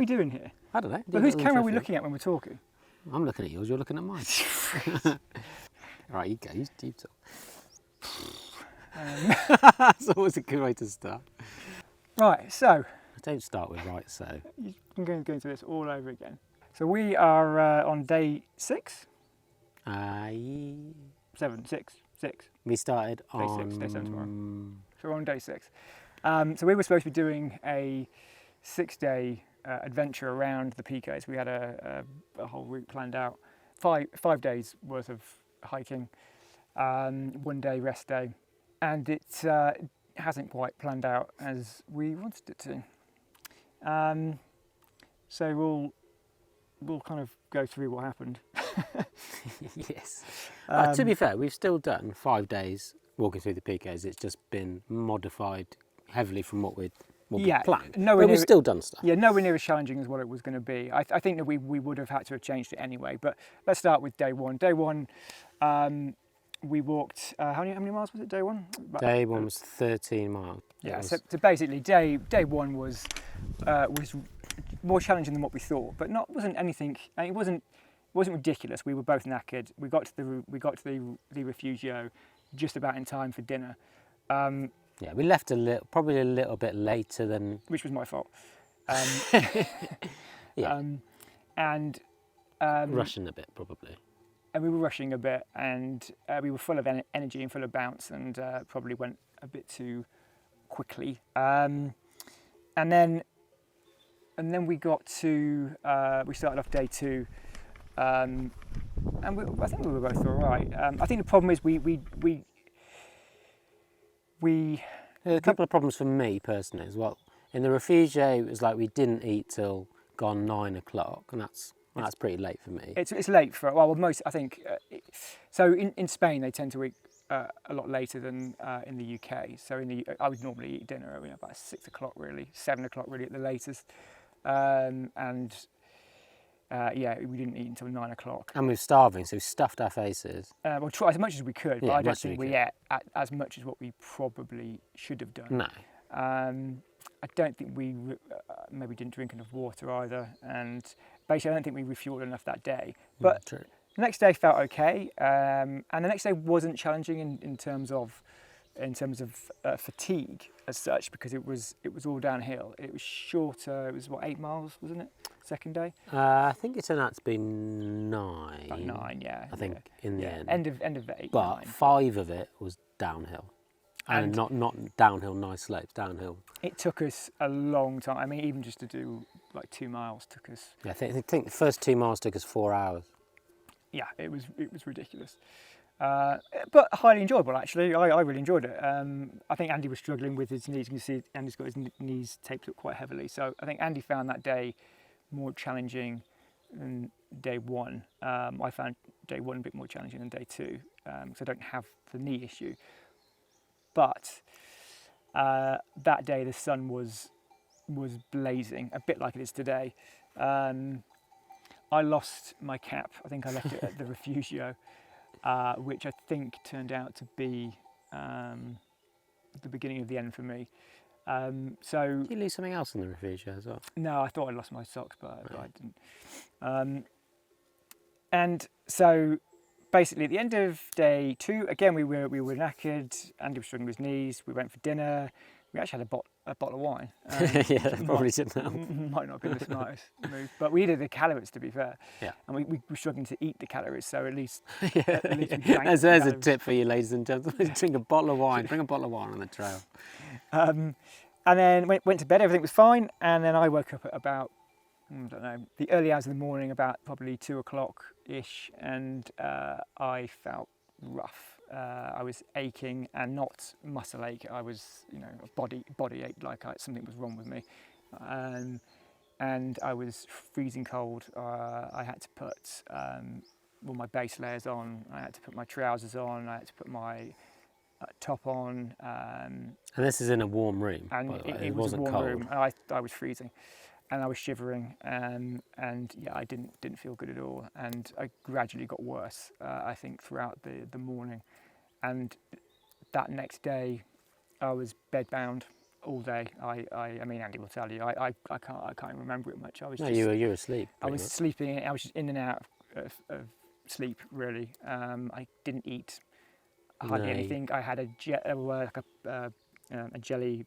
we doing here? I don't know. But whose camera are we looking at when we're talking? I'm looking at yours, you're looking at mine. Right, you go, you talk. That's always a good way to start. Right, so... Don't start with right, so. I'm going to go through this all over again. So we are on day 6? 6. We started on... Day 6, day 7 tomorrow. So we're on day 6. So we were supposed to be doing a 6-day adventure around the Picos. We had a whole route planned out. 5 days worth of hiking, 1 day rest day. And it hasn't quite planned out as we wanted it to. So we'll kind of go through what happened. Yes. To be fair, we've still done 5 days walking through the Picos. It's just been modified heavily from what we'd planned. But we've still done stuff. Yeah, nowhere near as challenging as what it was going to be. I think that we would have had to have changed it anyway. But let's start with day 1. Day 1, we walked, how many miles was it, day 1? Day 1 was 13 miles. Yeah, so basically day 1 was more challenging than what we thought, but wasn't anything. I mean, it wasn't ridiculous. We were both knackered. We got to the Refugio just about in time for dinner. Yeah, we left probably a little bit later than... Which was my fault. Yeah. Rushing a bit, probably. And we were rushing a bit, and we were full of energy and full of bounce, and probably went a bit too quickly. And then we got to... we started off day 2, and I think we were both all right. I think the problem is we There are a couple of problems for me personally as well. In the Refugio, it was like we didn't eat till gone 9 o'clock, and that's pretty late for me. It's late for, well, most, I think, so in Spain they tend to eat a lot later than in the UK. So I would normally eat dinner about 6 o'clock really, 7 o'clock really at the latest. Yeah, we didn't eat until 9 o'clock. And we were starving, so we stuffed our faces. We'll try as much as we could, but yeah, I don't think we ate as much as what we probably should have done. No. I don't think we maybe didn't drink enough water either, and basically I don't think we refueled enough that day. But True. The next day felt okay, and the next day wasn't challenging in terms of fatigue as such, because it was all downhill. It was shorter. It was 8 miles, wasn't it? Second day. I think it turned out to be 9. About 9, yeah. I think in the end. End of 8. But 9. 5 of it was downhill, and not downhill, nice slopes, downhill. It took us a long time. I mean, even just to do like 2 miles took us. Yeah, I think the first 2 miles took us 4 hours. Yeah, it was ridiculous. But highly enjoyable, actually. I really enjoyed it. I think Andy was struggling with his knees. You can see Andy's got his knees taped up quite heavily. So I think Andy found that day more challenging than day 1. I found day 1 a bit more challenging than day 2, because I don't have the knee issue. But that day the sun was blazing, a bit like it is today. I lost my cap. I think I left it at the Refugio. Which I think turned out to be the beginning of the end for me. So Did you lose something else in the Refugio as well? No, I thought I lost my socks, but I didn't. And so basically at the end of day 2, again we were knackered. Andy was struggling with his knees. We went for dinner. We actually had a bottle of wine. Yeah, that probably didn't help. Might not have been the smartest move, but we did the calories, to be fair. Yeah. And we were struggling to eat the calories, so at least, Yeah. at least we drank There's the a calories. tip for you, ladies and gentlemen. Drink a bottle of wine. Bring a bottle of wine on the trail. And then went to bed. Everything was fine. And then I woke up at about, I don't know, the early hours of the morning, about probably 2 o'clock-ish, and I felt rough. I was aching, and not muscle ache. I was, body ache, like something was wrong with me. And I was freezing cold. I had to put all my base layers on. I had to put my trousers on. I had to put my top on. And this is in a warm room, And by the way. it was a wasn't warm cold. room. And I was freezing, and I was shivering, and yeah, I didn't feel good at all. And I gradually got worse, I think, throughout the morning. And that next day, I was bedbound. all day. I mean, Andy will tell you. I can't remember it much. I was you were asleep. I was sleeping. I was just in and out of sleep really. I didn't eat hardly anything. I had a jelly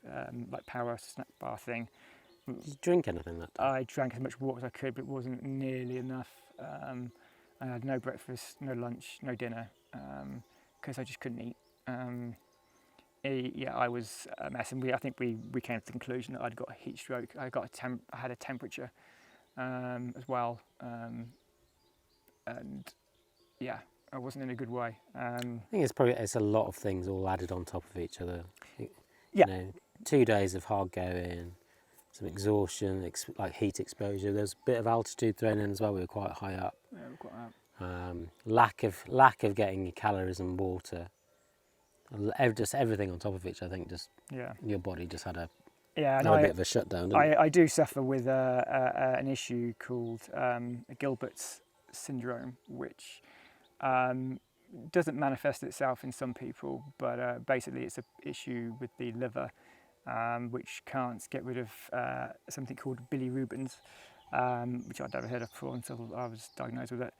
like power snack bar thing. Did you drink anything that day? I drank as much water as I could, but it wasn't nearly enough. I had no breakfast, no lunch, no dinner, because I just couldn't eat. I was a mess, and I think we came to the conclusion that I'd got a heat stroke. I had a temperature as well, and yeah, I wasn't in a good way. I think it's a lot of things all added on top of each other. Yeah. 2 days of hard going, some exhaustion, like heat exposure. There's a bit of altitude thrown in as well. We were quite high up. Yeah, we were quite high up. Lack of getting your calories and water. Just everything on top of each. I think your body just had a bit of a shutdown. I do suffer with an issue called Gilbert's syndrome, which doesn't manifest itself in some people, but basically it's an issue with the liver, which can't get rid of something called bilirubins, which I'd never heard of before until I was diagnosed with it,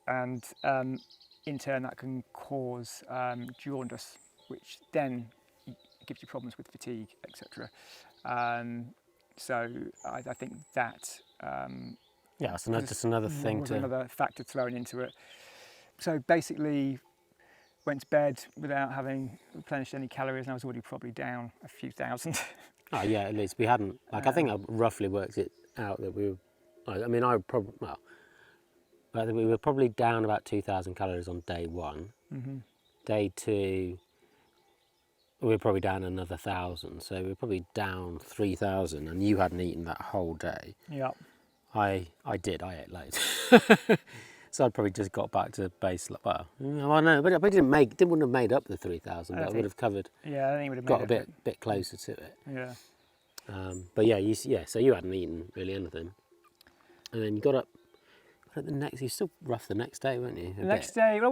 and in turn that can cause jaundice, which then gives you problems with fatigue, etc. So I think that it's another thing another factor thrown into it. So basically, went to bed without having replenished any calories, and I was already probably down a few thousand. Oh yeah, at least we hadn't. I think I roughly worked it out that we were. I mean, we were probably down about 2,000 calories on day one. Mm-hmm. Day two, we were probably down another 1,000, so we were probably down 3,000, and you hadn't eaten that whole day. Yeah. I did. I ate loads. So I'd probably just got back to base. But I wouldn't have made up the 3,000, but I would have covered. Yeah, I think it would have got a bit closer to it. Yeah. But so you hadn't eaten really anything, and then you got up. You still rough the next day, weren't you? The next day I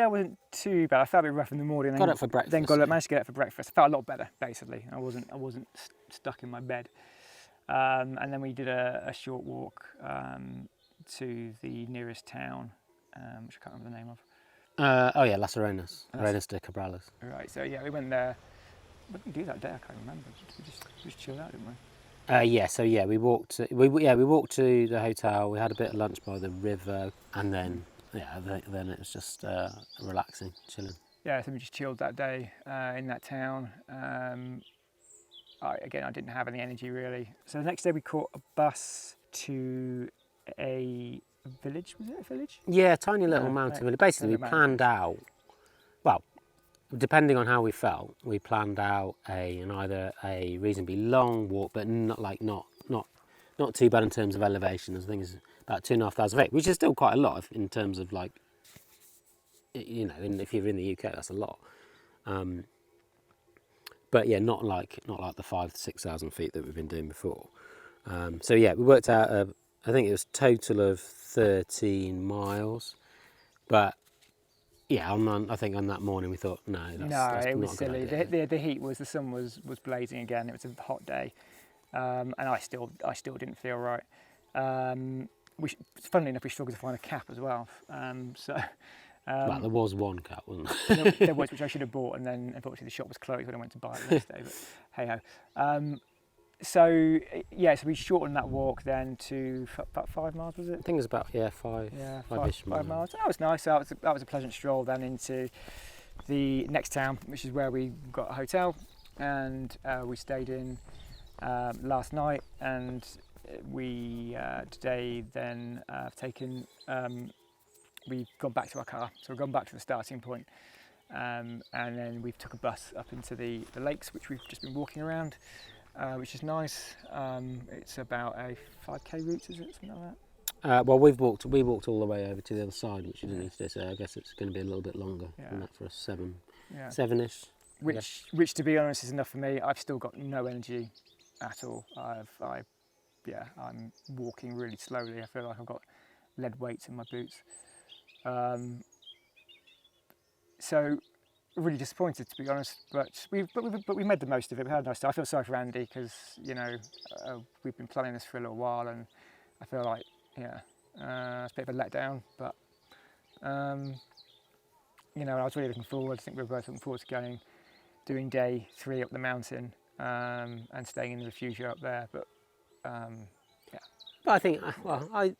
wasn't too bad. I felt a bit rough in the morning. Got up for breakfast. Then managed to get up for breakfast. I felt a lot better, basically. I wasn't stuck in my bed. And then we did a short walk to the nearest town, which I can't remember the name of. Las Arenas. Arenas de Cabrales. Right, so yeah, we went there. What did we do that day? I can't remember. We just chilled out, didn't we? We walked. We walked to the hotel. We had a bit of lunch by the river, and then then it was just relaxing, chilling. Yeah, so we just chilled that day in that town. I didn't have any energy really. So the next day we caught a bus to a village. Was it a village? Yeah, tiny little mountain village. Basically, we planned out. Well, depending on how we felt, we planned out either a reasonably long walk, but not too bad in terms of elevation. I think it's about 2,500 feet, which is still quite a lot in terms of if you're in the UK, that's a lot. But yeah, not like the 5,000 to 6,000 feet that we've been doing before. We worked out. I think it was a total of 13 miles, but yeah, I think on that morning we thought that's it was not silly. The heat the sun was blazing again. It was a hot day, and I still didn't feel right. Funnily enough, we struggled to find a cap as well. Well, there was one cap, wasn't there? There was, which I should have bought, and then unfortunately the shop was closed when I went to buy it the next day. But hey ho. So we shortened that walk then to about 5 miles, was it? I think it was about 5-ish miles. 5 miles. That was nice. That was a pleasant stroll then into the next town, which is where we got a hotel, and we stayed in last night, and we today then have taken. We've gone back to our car, so we've gone back to the starting point, and then we took a bus up into the lakes, which we've just been walking around. Which is nice. It's about a 5k route, is it? Something like that? Well, we walked all the way over to the other side, which you didn't need to do, so I guess it's going to be a little bit longer than that for us, 7-ish. Which, to be honest, is enough for me. I've still got no energy at all. I'm walking really slowly. I feel like I've got lead weights in my boots. So really disappointed, to be honest. But we made the most of it. We had a nice time. I feel sorry for Andy because we've been planning this for a little while, and I feel like it's a bit of a letdown. But I was really looking forward. I think we were both looking forward to doing day 3 up the mountain and staying in the Refugio up there. But But I think, I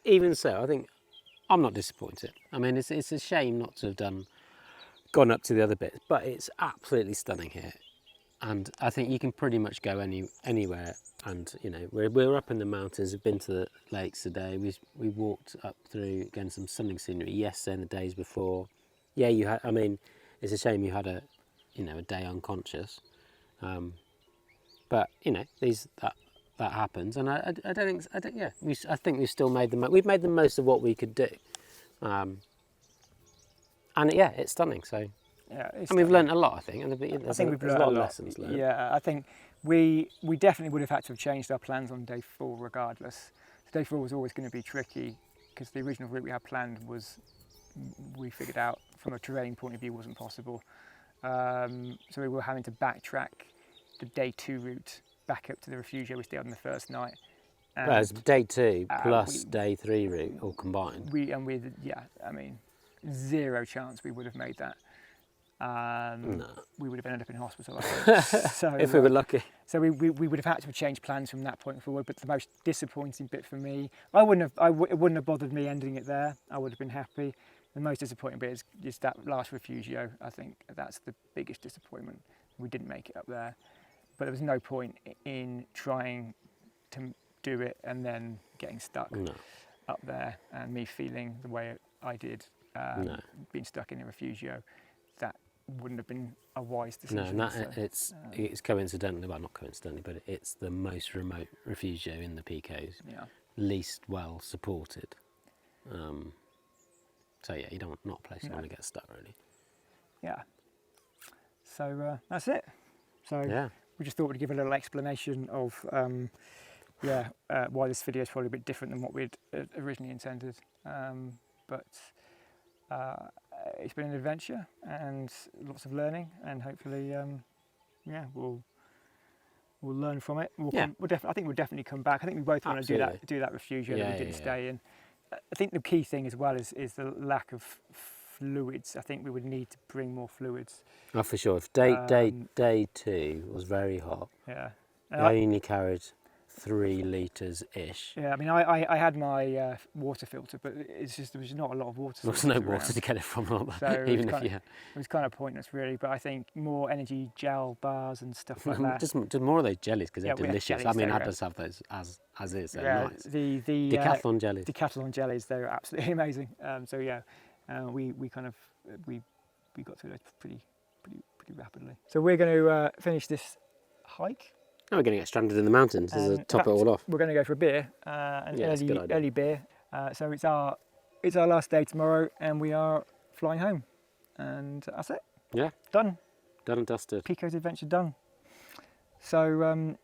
even so, I think I'm not disappointed. I mean, it's a shame not to have gone up to the other bits, but it's absolutely stunning here. And I think you can pretty much go anywhere. And we're up in the mountains. We've been to the lakes today. We walked up through again some stunning scenery yesterday and the days before. Yeah, you had. I mean, it's a shame you had a day unconscious. But that happens, and I think we've still made we've made the most of what we could do, and it's stunning. So we've learned a lot, I think, and there's a lot of lessons learned. Yeah, I think we definitely would have had to have changed our plans on day 4 regardless. Day 4 was always going to be tricky because the original route we had planned we figured out from a terrain point of view wasn't possible, so we were having to backtrack the day 2 route back up to the Refugio we stayed on the first night. Whereas day 2 plus day 3 route all combined. Zero chance we would have made that. No. We would have ended up in hospital, I think. So, if we were lucky. So we would have had to change plans from that point forward. But the most disappointing bit for me, it wouldn't have bothered me ending it there. I would have been happy. The most disappointing bit is that last Refugio. I think that's the biggest disappointment. We didn't make it up there. But there was no point in trying to do it and then getting stuck up there and me feeling the way I did, being stuck in a Refugio. That wouldn't have been a wise decision. No, it's coincidentally, well, not coincidentally, but it's the most remote Refugio in the Picos, least well supported. So you don't not a place you want to get stuck, really. Yeah. So that's it. So we just thought we'd give a little explanation of why this video is probably a bit different than what we'd originally intended. But it's been an adventure and lots of learning, and hopefully, we'll learn from it. I think we'll definitely come back. I think we both want to do that Refugio that we didn't stay in. I think the key thing as well is the lack of fluids. I think we would need to bring more fluids. Oh, for sure. If day 2 was very hot, I only carried 3 litres ish. Yeah, I mean, I had my water filter, but it's just there was not a lot of water. There was no water to get it from, so even it was kind of pointless, really. But I think more energy gel bars and stuff like that. Just more of those jellies because they're delicious. I mean, I just have those as is. They're nice. The Decathlon jellies. Decathlon jellies, they're absolutely amazing. We got through those pretty rapidly. So we're going to finish this hike. Now we're going to get stranded in the mountains to top it all off. We're going to go for a beer, early beer. So it's our last day tomorrow, and we are flying home, and that's it. Yeah, done and dusted. Picos adventure done. So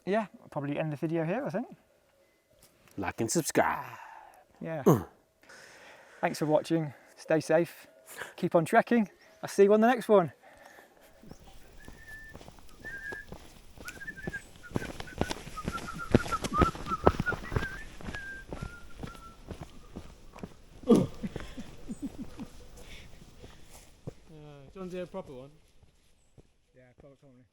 I'll probably end the video here, I think. Like and subscribe. Yeah. Thanks for watching. Stay safe. Keep on trekking. I'll see you on the next one. Do you want to do a proper one? Yeah, probably.